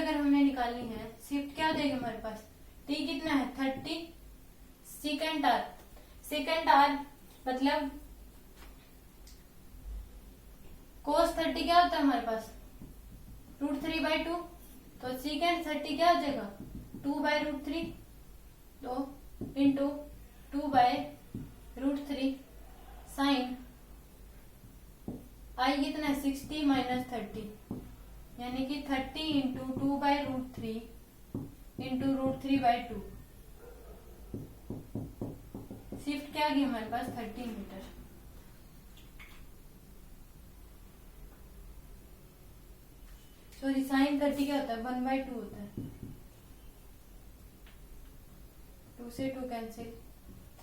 अगर हमें निकालनी है, शिफ्ट क्या हो जाएगी हमारे पास, टी कितना है 30 सेकेंड आर। सेकेंड आर मतलब कोस 30 क्या होता है हमारे पास √3/2, तो सेकेंड 30 क्या हो जाएगा 2/√3, तो इंटू 2/√3 साइन आई कितना है 60 - 30, यानी कि 30 इंटू 2/√3 इंटू √3/2। शिफ्ट क्या आ गई हमारे पास 30 मीटर। सॉरी साइन 30 क्या होता है 1/2 होता है, 2 से 2 कैंसिल,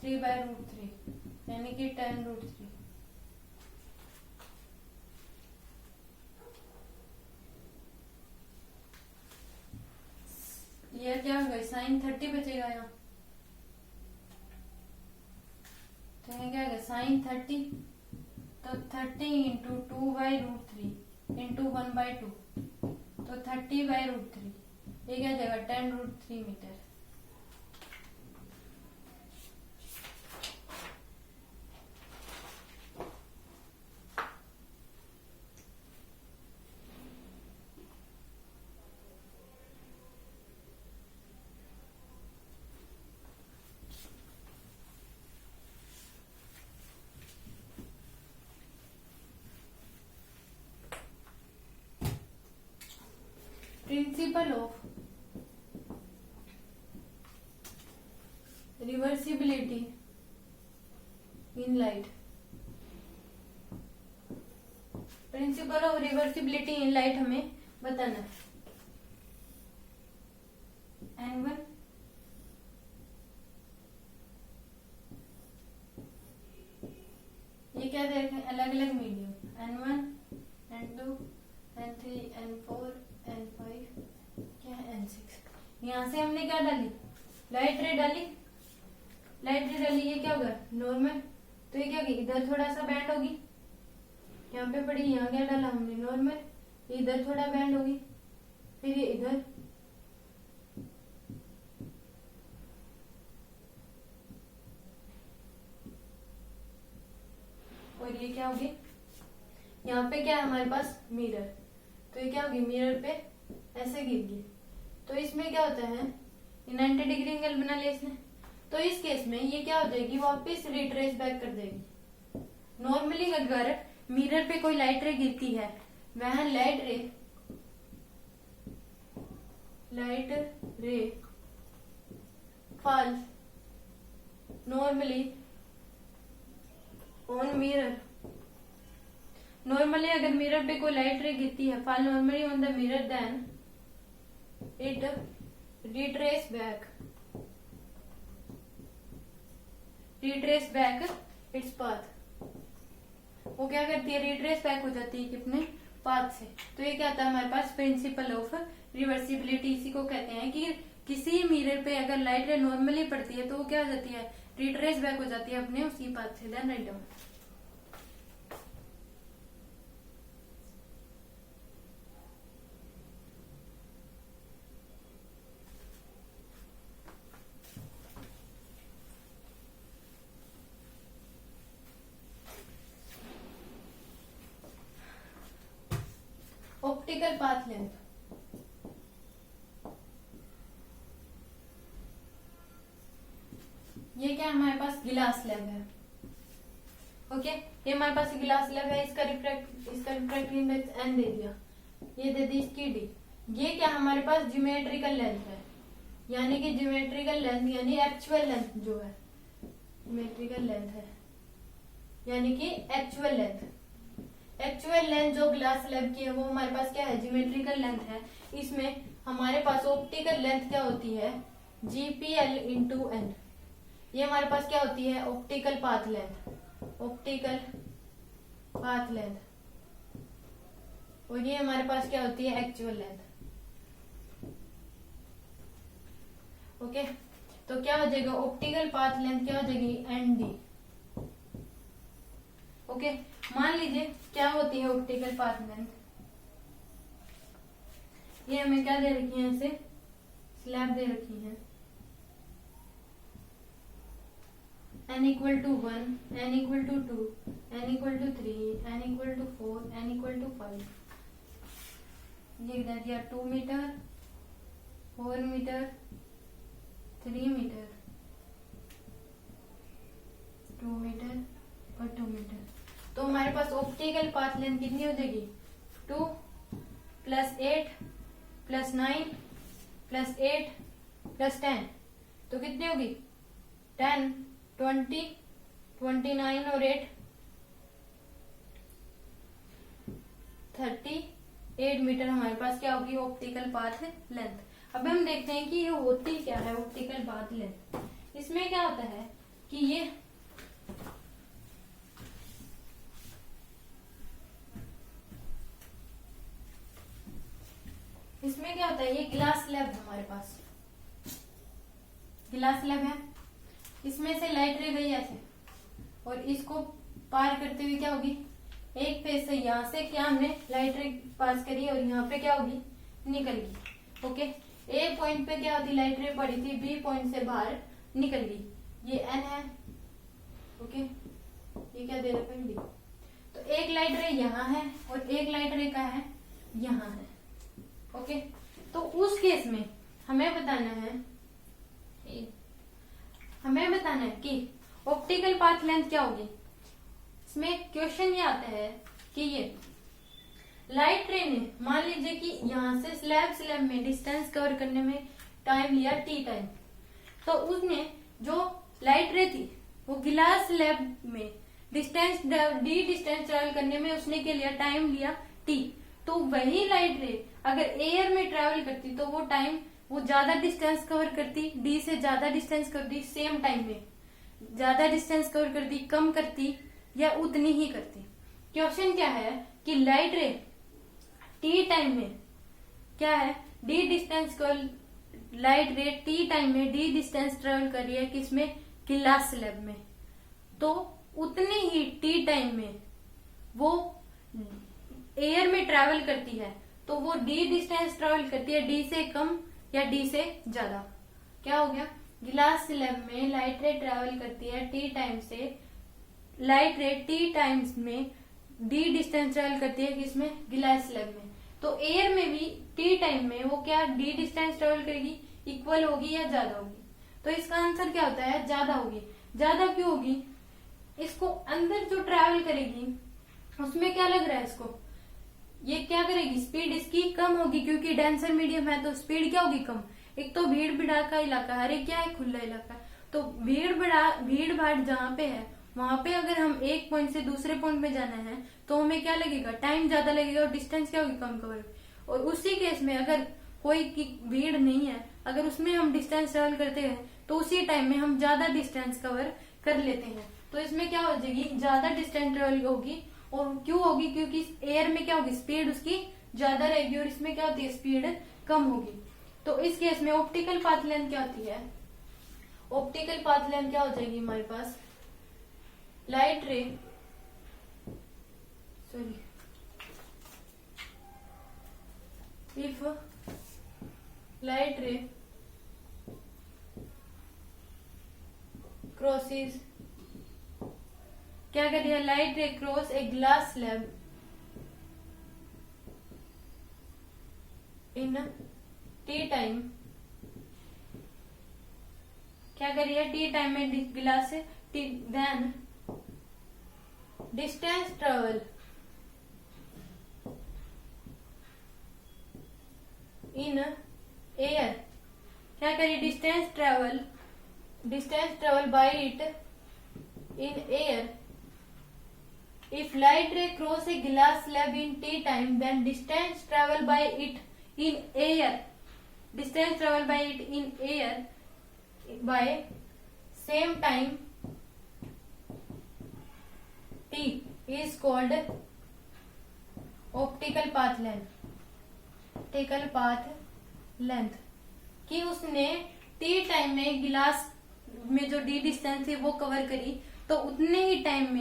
3/√3 यानी कि 10√3। ये क्या हो गया साइन 30 बचेगा यहाँ, तो ये क्या है साइन 30, तो 30 इंटू 2/√3 इंटू 1/2, तो 30/√3, ये क्या जाएगा 10√3 metre. Principle of reversibility in light. Principle of reversibility in light हमें बताना है। N1 ये क्या दे रखे हैं अलग अलग medium, N1 N2 N3 N4 N5 क्या है N6। यहाँ से हमने क्या डाली लाइट रे डाली, लाइट रे डाली, ये क्या होगा नॉर्मल, तो ये क्या होगी इधर थोड़ा सा बैंड होगी, यहाँ पे पड़ी, यहाँ क्या डाला हमने नॉर्मल, इधर थोड़ा बैंड होगी, फिर ये इधर, और ये क्या होगी यहाँ पे क्या है हमारे पास मिरर, तो ये क्या होगी मिरर पे ऐसे गिर गई, तो इसमें क्या होता है 90 डिग्री एंगल बना लिया इसने, तो इस केस में ये क्या हो जाएगी वापस रिट्रेस बैक कर देगी। नॉर्मली अगर मिरर पे कोई लाइट रे गिरती है, वह light ray fall normally on mirror. Normally अगर मिरर पे कोई लाइट रे गिरती है, fall normally on the mirror, then it retrace back its path. वो क्या करती है रिट्रेस बैक हो जाती है कितने पाथ से। तो ये क्या आता है हमारे पास प्रिंसिपल ऑफ रिवर्सिबिलिटी, इसी को कहते हैं कि किसी मिरर पे अगर लाइट रे नॉर्मली पड़ती है तो वो क्या हो जाती है रिट्रेस बैक हो जाती है अपने उसी पाथ से। Then write down. Optical path length, ये क्या हमारे पास गिलास लैब है। ओके ये हमारे पास गिलास लैब है, इसका रिफ्रैक्टिव इंडेक्स n दे दिया, ये दे दी इसकी d। ये क्या हमारे पास ज्योमेट्रिकल लेंथ है, यानी कि ज्योमेट्रिकल लेंथ यानी एक्चुअल लेंथ जो है, ज्योमेट्रिकल लेंथ है यानी कि एक्चुअल लेंथ। एक्चुअल लेंथ जो ग्लास स्लैब की है वो हमारे पास क्या है ज्योमेट्रिकल लेंथ है। इसमें हमारे पास ऑप्टिकल लेंथ क्या होती है GPL इंटू एन। ये हमारे पास क्या होती है optical path length, optical path length, और ये हमारे पास क्या होती है एक्चुअल लेंथ। ओके तो क्या हो जाएगा ऑप्टिकल पाथ लेंथ क्या हो जाएगी ND। ओके मान लीजिए क्या होती है ऑप्टिकल पाथ लेंथ, ये हमें क्या दे रखी है, ऐसे स्लैब दे रखी है। n equal to 1, n equal to 2, n equal to 3, n equal to 4, n equal to 5। ये दे दिया 2 मीटर, 4 मीटर, 3 मीटर, 2 मीटर और 2 मीटर। तो हमारे पास ऑप्टिकल पाथ लेंथ कितनी हो जाएगी, 2 + 8 + 9 + 8 + 10, तो कितनी होगी 10, 20, 29 और 8 38 मीटर हमारे पास क्या होगी ऑप्टिकल पाथ लेंथ। अब हम देखते हैं कि ये होती क्या है ऑप्टिकल पाथ लेंथ। इसमें क्या होता है कि इसमें क्या होता है, ये ग्लास स्लैब है हमारे पास, ग्लास स्लैब है। इसमें से लाइट रे गई ऐसे और इसको पार करते हुए क्या होगी, एक फेस से यहाँ से क्या हमने लाइट रे पास करी और यहाँ पे क्या होगी निकल गई। ओके, ए पॉइंट पे क्या होती लाइट रे पड़ी थी, बी पॉइंट से बाहर निकल गई, ये एन है। ओके, ये क्या दे रखा है डी। तो एक लाइट रे यहाँ है और एक लाइट रे का है यहाँ है। ओके, तो उस केस में हमें बताना है कि ऑप्टिकल पाथ लेंथ क्या होगी। इसमें क्वेश्चन ये आता है कि ये लाइट रे ने मान लीजिए कि यहां से स्लैब में डिस्टेंस कवर करने में टाइम लिया टी टाइम, तो उसने जो लाइट रे थी वो गिलास स्लैब में डिस्टेंस ट्रेवल करने में उसने क्या लिया, टाइम लिया टी। तो वही लाइट रे अगर एयर में ट्रेवल करती तो वो ज्यादा डिस्टेंस कवर करती, डी से ज्यादा डिस्टेंस करती, सेम टाइम में ज्यादा डिस्टेंस कवर करती, कम करती या उतनी ही करती। क्वेश्चन क्या है कि लाइट रे टी टाइम में क्या है, डी डिस्टेंस लाइट रे टी टाइम में डी डिस्टेंस ट्रेवल कर रही है किसमें, ग्लास स्लैब में। तो उतनी ही टी टाइम में वो एयर में ट्रेवल करती है, तो वो डी डिस्टेंस ट्रेवल करती है, डी से कम या डी से ज्यादा। क्या हो गया, ग्लास स्लैब में लाइट रे ट्रेवल करती है टी टाइम से, लाइट रे टी टाइम्स में डी डिस्टेंस ट्रेवल करती है किसमें, ग्लास स्लैब में। तो एयर में भी टी टाइम में वो क्या डी डिस्टेंस ट्रेवल करेगी, इक्वल होगी या ज्यादा होगी। तो इसका आंसर क्या होता है, ज्यादा होगी। ज्यादा क्यों होगी, इसको अंदर जो ट्रेवल करेगी उसमें क्या लग रहा है इसको, ये क्या करेगी, स्पीड इसकी कम होगी क्योंकि डेंसर मीडियम है तो स्पीड क्या होगी कम। एक तो भीड़ भड़ाका इलाका, हर एक क्या है खुला इलाका, तो भीड़ भाड़ जहाँ पे है वहां पे अगर हम एक पॉइंट से दूसरे पॉइंट में जाना है तो हमें क्या लगेगा, टाइम ज्यादा लगेगा और डिस्टेंस क्या होगी कम कवर। और उसी केस में अगर कोई भीड़ नहीं है, अगर उसमें हम डिस्टेंस ट्रेवल करते हैं तो उसी टाइम में हम ज्यादा डिस्टेंस कवर कर लेते हैं। तो इसमें क्या हो जाएगी, ज्यादा डिस्टेंस ट्रेवल होगी। और क्यों होगी, क्योंकि एयर में क्या होगी, स्पीड उसकी ज्यादा रहेगी और इसमें क्या होती है, स्पीड कम होगी। तो इस केस में ऑप्टिकल पाथ लेंथ क्या होती है, ऑप्टिकल पाथ लेंथ क्या हो जाएगी हमारे पास, light ray if light ray crosses, क्या कर दिया, light ray cross a glass slab in t time, क्या कर रही है टी टाइम में ग्लास से then distance travel in air, क्या करिए distance travel by it in air. If light ray cross a glass slab in T time, then distance travel by it in air by same time T is called optical path length। Optical path length कि उसने T time में गिलास में जो D distance है वो cover करी, तो उतने ही टाइम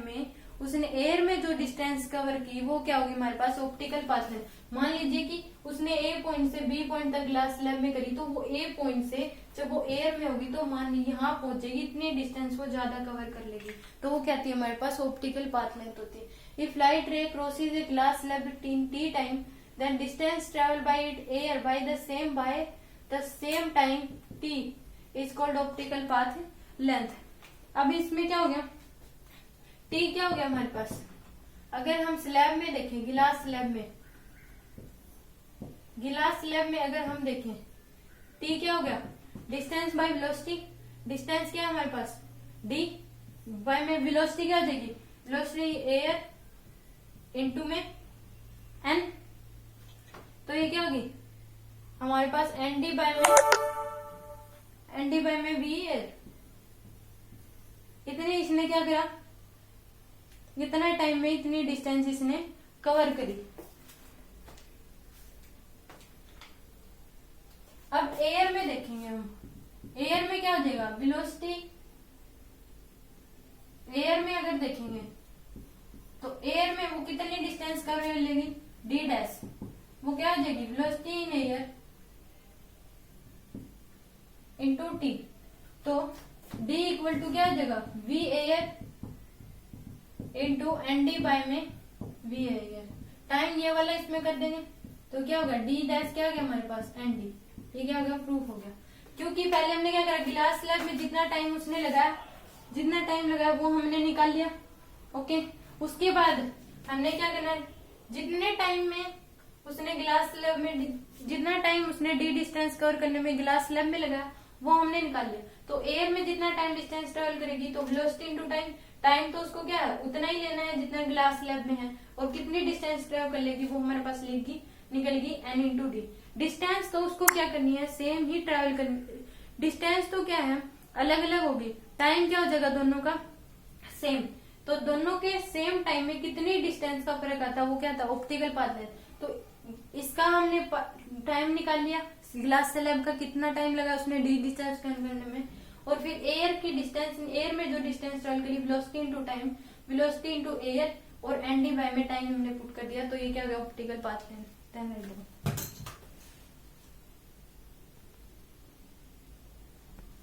में उसने एयर में जो डिस्टेंस कवर की वो क्या होगी हमारे पास ऑप्टिकल पाथ लेंथ। मान लीजिए कि उसने ए पॉइंट से बी पॉइंट तक ग्लास स्लैब में करी, तो वो ए पॉइंट से जब वो एयर में होगी तो मान लीजिए यहाँ पहुंचेगी, इतनी डिस्टेंस वो ज्यादा कवर कर लेगी, तो वो क्या आती है हमारे पास ऑप्टिकल पाथ लेंथ होती है। If light ray crosses a glass slab in t time then distance travel by it air by the same time t is called optical path length. अब इसमें क्या हो गया, टी क्या हो गया हमारे पास, अगर हम स्लैब में देखें, गिलास स्लैब में अगर हम देखें, टी क्या हो गया, डिस्टेंस बाय वेलोसिटी। डिस्टेंस क्या है हमारे पास, डी बाय में वेलोसिटी क्या हो जाएगी, वेलोसिटी एयर इनटू में एन, तो ये क्या होगी हमारे पास एन डी बाय में वी एयर। इतने इसने क्या करा, इतना टाइम में इतनी डिस्टेंस इसने कवर करी। अब एयर में देखेंगे हम, एयर में क्या हो जाएगा, वेलोसिटी एयर में अगर देखेंगे तो एयर में वो कितनी डिस्टेंस कवर कर लेगी, डी डैश, वो क्या हो जाएगी velocity in air into t, तो डी इक्वल टू क्या हो जाएगा, v air into n d by में वी एयर। टाइम ये वाला इसमें कर देंगे तो क्या होगा, डी डैश क्या हो गया हमारे पास एन डी, ये क्या हो गया, प्रूफ हो गया। क्योंकि पहले हमने क्या करा, गिलास स्लैब में जितना टाइम उसने लगाया, वो हमने निकाल लिया। ओके, उसके बाद हमने क्या करना है, जितने टाइम में उसने गिलास स्लैब में, जितना टाइम उसने डी डिस्टेंस कवर करने में गिलास स्लैब में लगाया वो हमने निकाल लिया। तो एयर में जितना टाइम डिस्टेंस ट्रेवल करेगी तो वेलोसिटी इनटू टाइम तो उसको क्या है उतना ही लेना है जितना ग्लास स्लैब में है, और कितनी डिस्टेंस ट्रेवल कर लेगी वो हमारे पास निकलेगी एन इंटू डी। डिस्टेंस तो उसको क्या करनी है, सेम ही ट्रेवल करनी, डिस्टेंस तो क्या है अलग अलग होगी, टाइम क्या हो जाएगा दोनों का सेम, तो दोनों के सेम टाइम में कितनी डिस्टेंस का फर्क आता है वो क्या था, ऑप्टिकल पाथ लेंथ। तो इसका हमने टाइम निकाल लिया, ग्लास स्लैब का कितना टाइम लगा उसने डी डिस्टेंस करने में, और फिर एयर की डिस्टेंस, एयर में जो डिस्टेंस ट्रेवल करी velocity into time, velocity into air, और एन डी बाय में टाइम हमने पुट कर दिया, तो ये क्या हो गया ऑप्टिकल पाथ लेंथ।